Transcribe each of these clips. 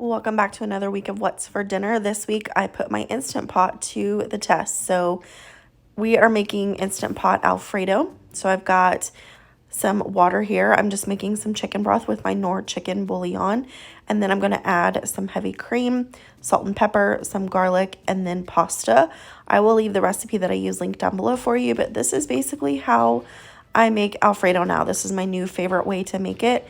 Welcome back to another week of What's for Dinner. This week I put my Instant Pot to the test. So we are making Instant Pot Alfredo. So I've got some water here. I'm just making some chicken broth with my Knorr chicken bouillon. And then I'm going to add some heavy cream, salt and pepper, some garlic, and then pasta. I will leave the recipe that I use linked down below for you, but this is basically how I make Alfredo now. This is my new favorite way to make it.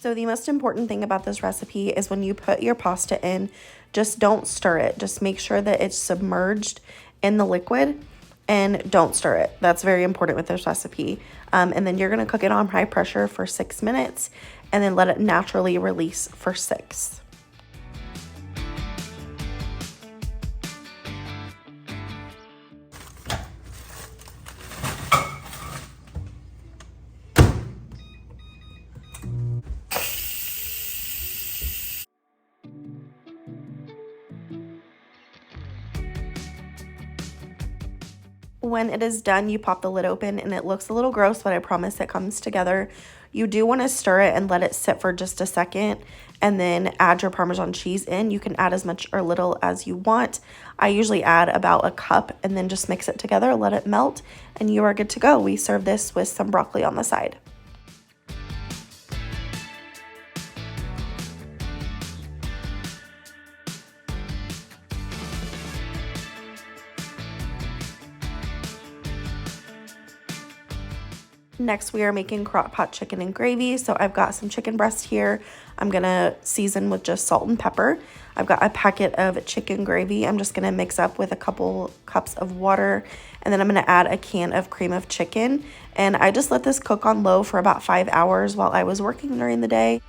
So the most important thing about this recipe is when you put your pasta in, just don't stir it. Just make sure that it's submerged in the liquid and don't stir it. That's very important with this recipe. And then you're going to cook it on high pressure for 6 minutes and then let it naturally release for 6. When it is done, you pop the lid open and it looks a little gross, but I promise it comes together. You do want to stir it and let it sit for just a second and then add your Parmesan cheese in. You can add as much or little as you want. I usually add about a cup and then just mix it together, let it melt, and you are good to go. We serve this with some broccoli on the side. Next, we are making crock pot chicken and gravy. So I've got some chicken breast here. I'm gonna season with just salt and pepper. I've got a packet of chicken gravy. I'm just gonna mix up with a couple cups of water, and then I'm gonna add a can of cream of chicken. And I just let this cook on low for about 5 hours while I was working during the day.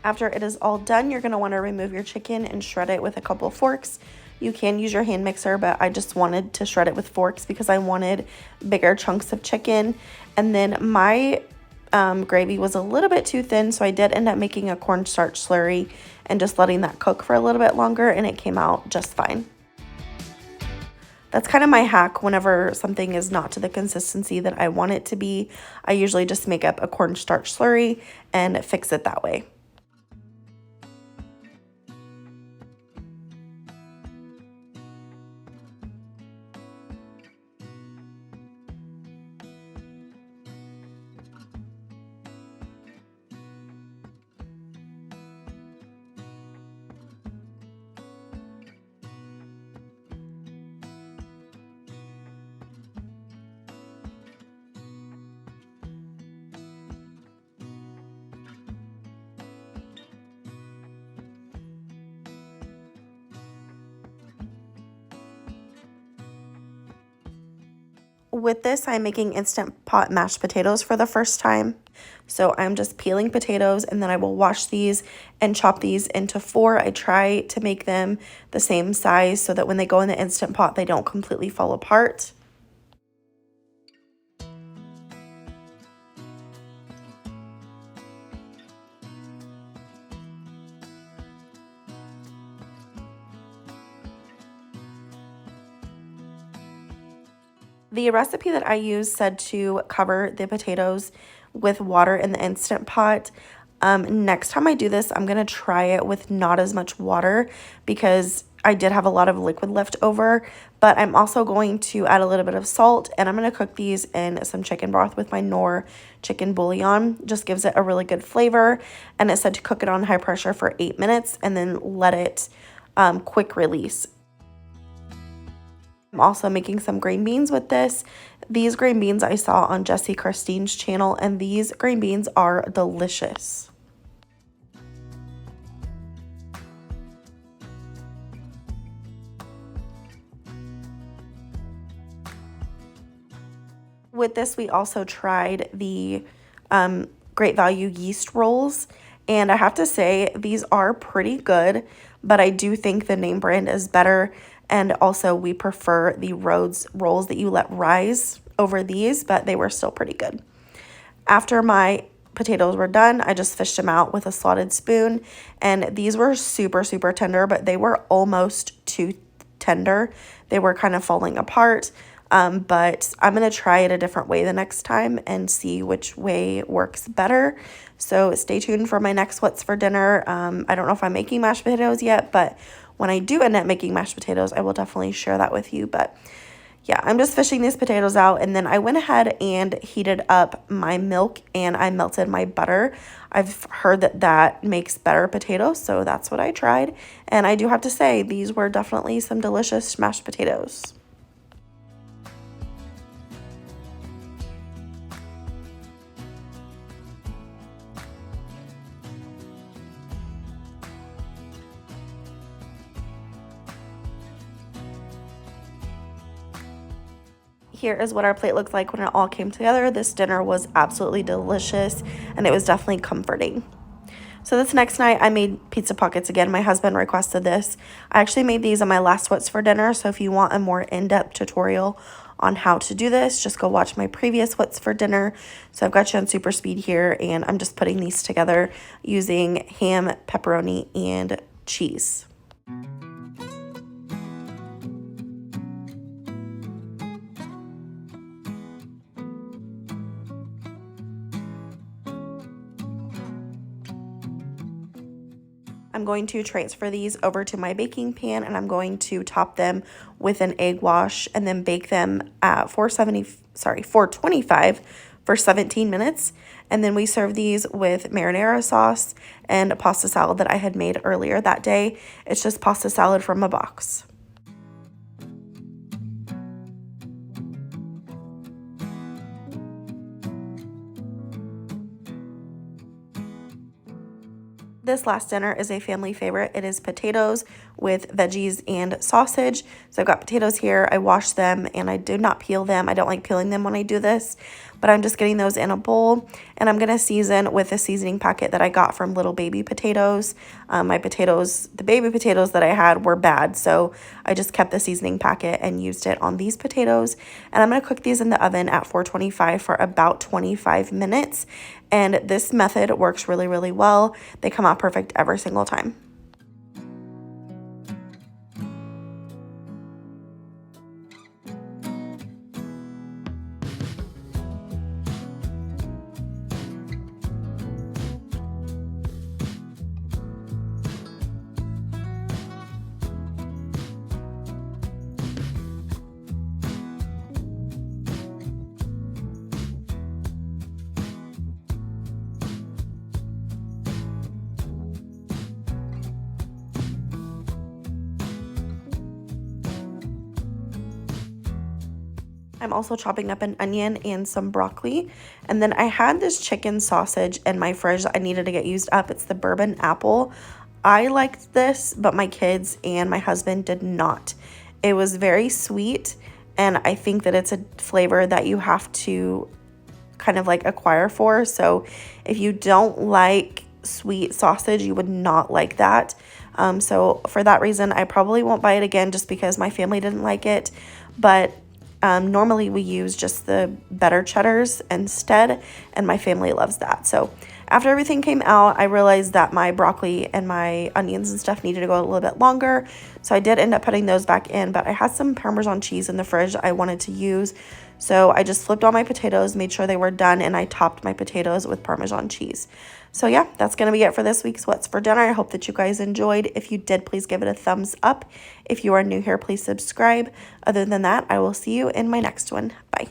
After it is all done, you're going to want to remove your chicken and shred it with a couple forks. You can use your hand mixer, but I just wanted to shred it with forks because I wanted bigger chunks of chicken. And then my gravy was a little bit too thin, so I did end up making a cornstarch slurry and just letting that cook for a little bit longer, and it came out just fine. That's kind of my hack whenever something is not to the consistency that I want it to be. I usually just make up a cornstarch slurry and fix it that way. With this, I'm making Instant Pot mashed potatoes for the first time. So I'm just peeling potatoes and then I will wash these and chop these into 4. I try to make them the same size so that when they go in the Instant Pot, they don't completely fall apart. The recipe that I used said to cover the potatoes with water in the Instant Pot. Next time I do this, I'm going to try it with not as much water because I did have a lot of liquid left over, but I'm also going to add a little bit of salt, and I'm going to cook these in some chicken broth with my Knorr chicken bouillon. Just gives it a really good flavor, and it said to cook it on high pressure for 8 minutes and then let it quick release. I'm also making some green beans with this. These green beans I saw on Jessie Christine's channel, and these green beans are delicious. With this, we also tried the Great Value yeast rolls, and I have to say these are pretty good, but I do think the name brand is better, and also we prefer the Rhodes rolls that you let rise over these, but they were still pretty good. After my potatoes were done, I just fished them out with a slotted spoon, and these were super, super tender, but they were almost too tender. They were kind of falling apart. But I'm going to try it a different way the next time and see which way works better. So stay tuned for my next What's for Dinner. I don't know if I'm making mashed potatoes yet, but when I do end up making mashed potatoes, I will definitely share that with you. But yeah, I'm just fishing these potatoes out, and then I went ahead and heated up my milk and I melted my butter. I've heard that that makes better potatoes, so that's what I tried. And I do have to say, these were definitely some delicious mashed potatoes. Here is what our plate looked like when it all came together. This dinner was absolutely delicious, and it was definitely comforting. So this next night, I made pizza pockets again. My husband requested this. I actually made these on my last What's for Dinner, so if you want a more in-depth tutorial on how to do this, just go watch my previous What's for Dinner. So I've got you on super speed here, and I'm just putting these together using ham, pepperoni, and cheese. I'm going to transfer these over to my baking pan, and I'm going to top them with an egg wash and then bake them at 425 for 17 minutes. And then we serve these with marinara sauce and a pasta salad that I had made earlier that day. It's just pasta salad from a box. This last dinner is a family favorite. It is potatoes with veggies and sausage. So I've got potatoes here. I washed them and I did not peel them. I don't like peeling them when I do this, but I'm just getting those in a bowl, and I'm going to season with a seasoning packet that I got from Little Baby Potatoes. My potatoes, the baby potatoes that I had were bad, so I just kept the seasoning packet and used it on these potatoes. And I'm going to cook these in the oven at 425 for about 25 minutes. And this method works really, really well. They come out perfect every single time. I'm also chopping up an onion and some broccoli. And then I had this chicken sausage in my fridge that I needed to get used up. It's the bourbon apple. I liked this, but my kids and my husband did not. It was very sweet, and I think that it's a flavor that you have to kind of like acquire for. So if you don't like sweet sausage, you would not like that. So for that reason, I probably won't buy it again just because my family didn't like it. But normally we use just the better cheddars instead, and my family loves that. So after everything came out, I realized that my broccoli and my onions and stuff needed to go a little bit longer. So I did end up putting those back in, but I had some Parmesan cheese in the fridge I wanted to use. So I just flipped all my potatoes, made sure they were done, and I topped my potatoes with Parmesan cheese. So yeah, that's going to be it for this week's What's for Dinner. I hope that you guys enjoyed. If you did, please give it a thumbs up. If you are new here, please subscribe. Other than that, I will see you in my next one. Bye.